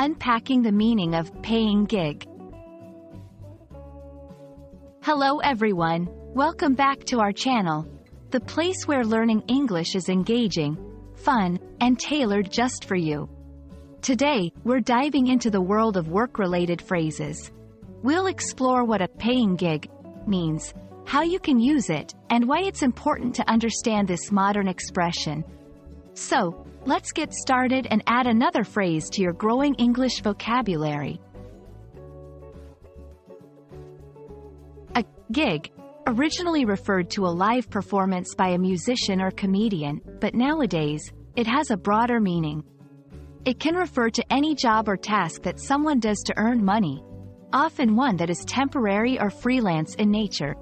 Unpacking the meaning of paying gig. Hello everyone, welcome back to our channel, the place where learning English is engaging, fun, and tailored just for you. Today, we're diving into the world of work-related phrases. We'll explore what a paying gig means, how you can use it, and why it's important to understand this modern expression. So, let's get started and add another phrase to your growing English vocabulary. A gig, originally referred to a live performance by a musician or comedian, but nowadays, it has a broader meaning. It can refer to any job or task that someone does to earn money, often one that is temporary or freelance in nature.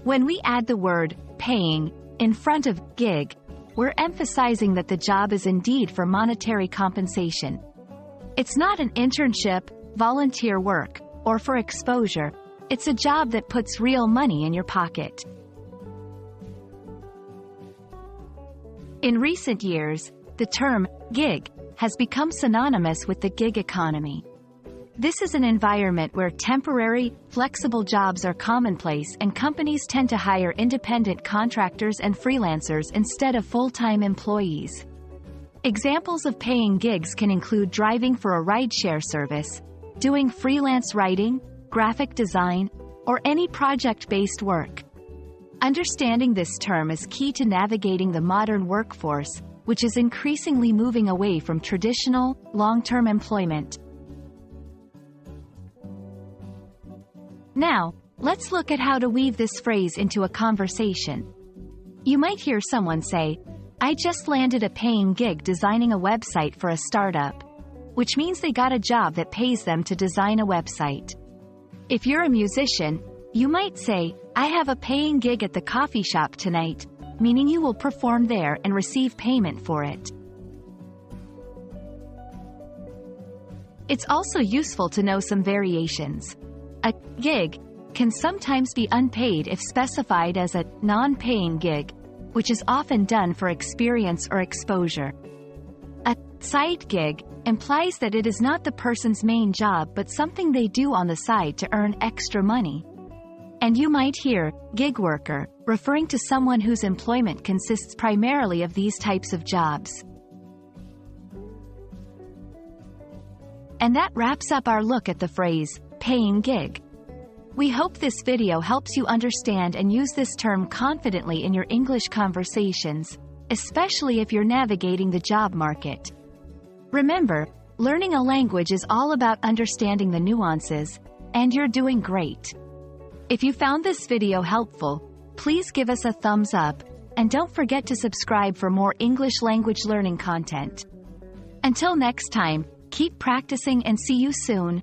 When we add the word paying in front of gig, we're emphasizing that the job is indeed for monetary compensation. It's not an internship, volunteer work, or for exposure. It's a job that puts real money in your pocket. In recent years, the term gig has become synonymous with the gig economy. This is an environment where temporary, flexible jobs are commonplace and companies tend to hire independent contractors and freelancers instead of full-time employees. Examples of paying gigs can include driving for a rideshare service, doing freelance writing, graphic design, or any project-based work. Understanding this term is key to navigating the modern workforce, which is increasingly moving away from traditional, long-term employment. Now, let's look at how to weave this phrase into a conversation. You might hear someone say, "I just landed a paying gig designing a website for a startup," which means they got a job that pays them to design a website. If you're a musician, you might say, "I have a paying gig at the coffee shop tonight," meaning you will perform there and receive payment for it. It's also useful to know some variations. A gig can sometimes be unpaid if specified as a non-paying gig, which is often done for experience or exposure. A side gig implies that it is not the person's main job but something they do on the side to earn extra money. And you might hear gig worker, referring to someone whose employment consists primarily of these types of jobs. And that wraps up our look at the phrase, paying gig. We hope this video helps you understand and use this term confidently in your English conversations, especially if you're navigating the job market. Remember, learning a language is all about understanding the nuances, and you're doing great. If you found this video helpful, please give us a thumbs up, and don't forget to subscribe for more English language learning content. Until next time, keep practicing and see you soon.